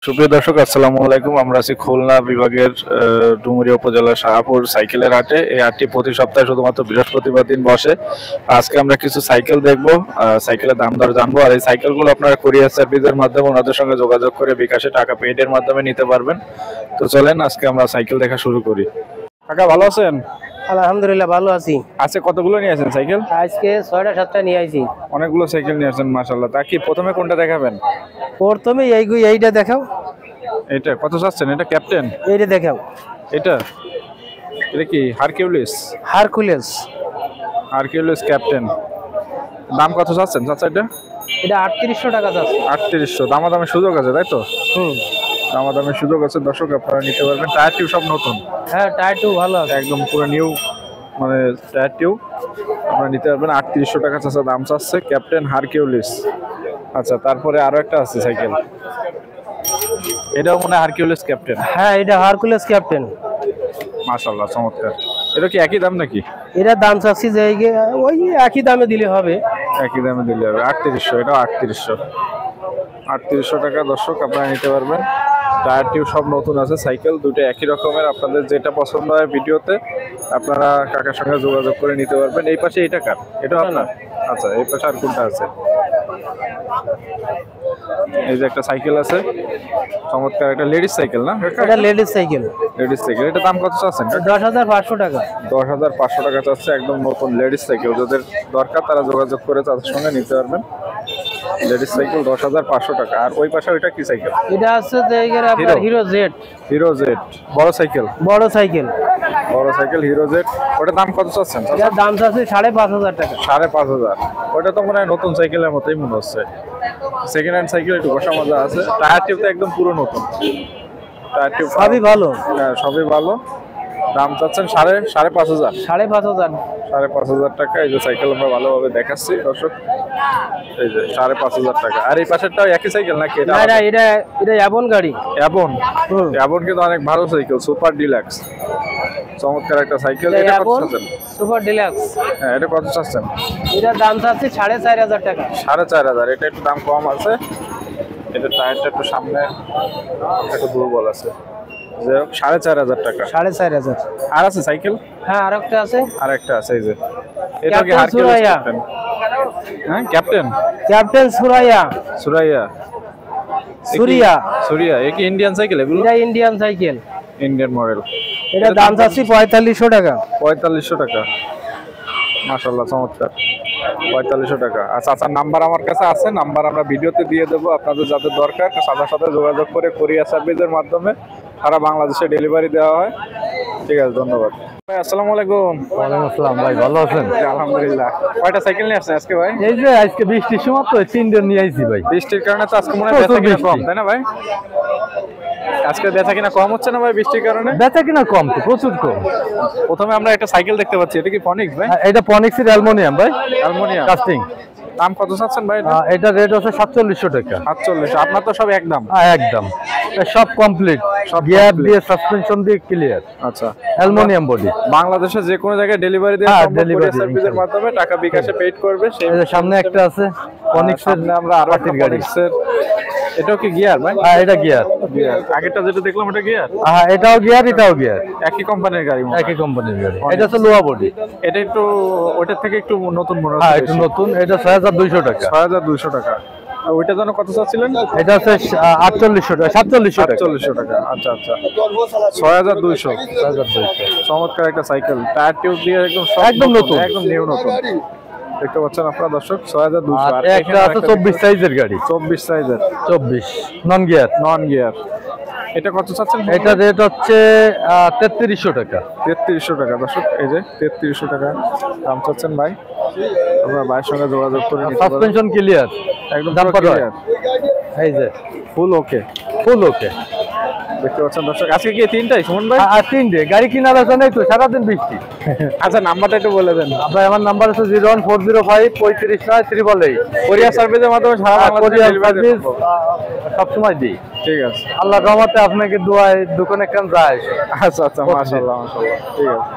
সুপ্রিয় দর্শক, আসসালামু আলাইকুম। আমরা আছি খুলনা বিভাগের ডুমুরিয়া উপজেলার শাহপুর সাইকেলের হাটে। এই হাটটি প্রতি সপ্তাহে শুধুমাত্র বৃহস্পতিবার দিন বসে। আজকে আমরা কিছু সাইকেল দেখবো, সাইকেলের দাম দর জানবো। আর এই সাইকেলগুলো আপনারা কুরিয়ার সার্ভিসের মাধ্যমে ওনাদের সঙ্গে যোগাযোগ করে বিকাশে টাকা পেইডের মাধ্যমে নিতে পারবেন। তো চলেন আজকে আমরা সাইকেল দেখা শুরু করি। কাকা ভালো আছেন? আলহামদুলিল্লাহ ভালো আছি। আজকে কতগুলো নিয়ে আসেন সাইকেল? আজকে 6টা 7টা নিয়ে আইছি। অনেকগুলো সাইকেল নিয়ে আসেন, মাশাআল্লাহ। তা কি প্রথমে কোনটা দেখাবেন? প্রথমে এইটা দেখাও। এটা কত চাচ্ছেন? এটা ক্যাপ্টেন? এইটা দেখাও। এটা এটা কি হারকিউলিস? Hercules captain. দাম কত চাচ্ছেন চাচা? এটা 3800 টাকা যাচ্ছে। 3800। দামাদামের সুযোগ আছে তাই তো? দামাদামের সুযোগ আছে দর্শক, আপনারা নিতে পারবেন। টায়ার টিউব সব নতুন? হ্যাঁ, টায়ার টিউব ভালো আছে, একদম পুরো নিউ, মানে টায়ার টিউব আপনারা নিতে পারবেন। 3800 টাকা চাচা দাম চাচ্ছে। Captain Hercules. আচ্ছা, তারপরে আরো একটা আছে সাইকেল, এটাও মনে হয় হারকিউলিস ক্যাপ্টেন। হ্যাঁ, এটা হারকুলেস ক্যাপ্টেন। মাশাআল্লাহ, চমৎকার। এটা কি একই দাম নাকি? এটা দাম চাচ্ছি যে ওই একই দামে দিলে হবে। একই দামে দিলে হবে। 3800, এটাও 3800। 3800 টাকা দর্শক, আপনারা নিতে পারবেন। টায়ার টিউব সব নতুন আছে। সাইকেল দুটো একই রকমের, আপনাদের যেটা পছন্দ হয় ভিডিওতে আপনারা কাকার সঙ্গে যোগাযোগ করে নিতে পারবেন। এই পাশে এটা কার? এটা আপনার? আচ্ছা, এই পাশে আর কোনটা আছে? এই যে একটা সাইকেল আছে, চমৎকার একটা লেডিস সাইকেল না? এটা লেডিস সাইকেল। Ladies cycle. এটা দাম কত চাচ্ছেন? 10500 টাকা। 10500 টাকা চাচ্ছে, একদম নতুন লেডিস সাইকেল। যাদের দরকার তারা যোগাযোগ করে তাদের সঙ্গে নিতে পারবেন। লেডিস সাইকেল 10500 টাকা। আর ওই পাশে ওইটা কি সাইকেল? এটা আছে যে আপনার হিরো জেড। হিরো জেড বড় সাইকেল? বড় সাইকেল। বড় সাইকেল হিরো জেড। ওটার দাম কত চাচ্ছেন? এটার দাম চাচ্ছে 5500 টাকা। 5500। ওটা তো মনে হয় নতুন সাইকেলের মতোই মনে হচ্ছে। সেকেন্ড হ্যান্ড সাইকেল, একটু বসা মজা আছে। টায়ার টিউব তো একদম পুরো নতুন। টায়ার টিউব সবই ভালো। হ্যাঁ, সবই ভালো। দাম চাচ্ছেন 5500। 5500 টাকা। এই যে সাইকেল আমরা ভালোভাবে দেখাচ্ছি দর্শক, এই যে 5500 টাকা। আর এই পাশেরটাও একই সাইকেল নাকি? এটা অ্যাবন গাড়ি। অ্যাবন কিন্তু অনেক ভালো সাইকেল, সুপার ডিলাক্স। চমৎকার একটা সাইকেল। এটা কত চাচ্ছেন? Super deluxe. হ্যাঁ, এটা কত চাচ্ছেন? এটার দাম চাচ্ছি 4500 টাকা। 4500। এটা একটু দাম কম আছে। এটা টায়ারটা একটু সামনে একটু দুর্বল আছে। 4500 টাকা। 4500। আর আছে সাইকেল? হ্যাঁ, আরেকটা আছে। আরেকটা আছে, এই যে এটা কি হারকিউলিস ক্যাপ্টেন? হ্যাঁ, ক্যাপ্টেন সুরিয়া। এ কি ইন্ডিয়ান সাইকেল? এগুলো এটা ইন্ডিয়ান সাইকেল, ইন্ডিয়ান মডেল। এটা দাম চাচ্ছি 4500 টাকা। 4500 টাকা। মাশাআল্লাহ, চমৎকার। 4500 টাকা। আচ্ছা, আচ্ছা, নাম্বার আমার কাছে আছে, নাম্বার আমরা ভিডিওতে দিয়ে দেবো। আপনাদের যাদের দরকার সাথে যোগাযোগ করে কুরিয়ার সার্ভিসের মাধ্যমে সারা বাংলাদেশে ডেলিভারি দেওয়া হয়। ঠিক আছে, ধন্যবাদ ভাই। আসসালামু আলাইকুম। ওয়ালাইকুম আসসালাম ভাই, ভালো আছেন? আলহামদুলিল্লাহ। কয়টা সাইকেল নিয়ে আসছেন আজকে ভাই? এই যে আজকে বৃষ্টির সময় তো 3টা নিয়ে আইছি ভাই। বৃষ্টির কারণে তো আজকে মনে হয় বেচাকেনা কম, তাই না ভাই? আজকে বেচাকেনা কম হচ্ছে না ভাই বৃষ্টির কারণে? বেচাকেনা কম তো, প্রচুর কম। প্রথমে আমরা একটা সাইকেল দেখতে পাচ্ছি, এটা কি ফনিক্স ভাই? এটা ফনিক্সের অ্যালুমিনিয়াম ভাই, অ্যালুমিনিয়াম কাস্টিং। দাম কত চাচ্ছেন ভাই? এটা রেট হচ্ছে 4700 টাকা। 4700। আপনার তো সব একদম? একদম, সব কমপ্লিট, সব গিয়ার দিয়ে সাসপেনশন দিয়ে ক্লিয়ার। আচ্ছা, অ্যালুমিনিয়াম বডি। বাংলাদেশে যে কোনো জায়গায় ডেলিভারি দেওয়া সম্ভব, কুরিয়ার সার্ভিসের মাধ্যমে টাকা বিকাশে পেইড করবে। সেই সামনে একটা আছে ফনিক্সের, আমরা আরো একটা ফনিক্সের। এটাও কি গিয়ার ভাই? এটা গিয়ার। আগেরটা যেটা দেখলাম এটা গিয়ার? এটাও গিয়ার, এটাও গিয়ার। একই কোম্পানির গাড়ি? একই কোম্পানির গাড়ি। এটা হচ্ছে লোয়া বডি। এটা একটু ওটার থেকে একটু নতুন মনে হচ্ছে। একটু নতুন। এটা 6200 টাকা। 6200 টাকা। আর ওইটার জন্য কত চাচ্ছিলেন? এটা হচ্ছে 4800 টাকা। 4700 টাকা। আচ্ছা, আচ্ছা, 6200। চমৎকার একটা সাইকেল, টায়ার টিউব দিয়ে একদম নতুন, একদম নিউ নতুন। দেখতে পাচ্ছেন আপনারা দর্শক, 6200। আর একটা আছে 24 সাইজের গাড়ি। 24 সাইজের? 24 নন গিয়ার। এটা কত চাচ্ছেন? এটা রেট হচ্ছে 3300 টাকা। 3300 টাকা দর্শক, এই যে 3300 টাকা দাম চাচ্ছেন ভাই। আমরা ভাইয়ের সঙ্গে যোগাযোগ করে নিতে পারবেন। সাসপেনশন ক্লিয়ার, একদম দাম কত? এই যে ফুল ওকে। দেখতে পাচ্ছেন দর্শক, আজকে কি 3টাই সুমন ভাই? আর 3 ডে গাড়ি কিনার আছে না, একটু সারাদিন বৃষ্টি। আচ্ছা, নাম্বারটা একটু বলে দেন। আপনার আমার নাম্বার আছে 01405 359888। কুরিয়ার সার্ভিসের মাধ্যমে সারা বাংলাদেশে ডেলিভারি সবসময় দিই। ঠিক আছে, আল্লাহর রহমতে আপনাকে দোয়ায় দোকানে কেন যায়। আচ্ছা, আচ্ছা, মাশাআল্লাহ, ঠিক আছে।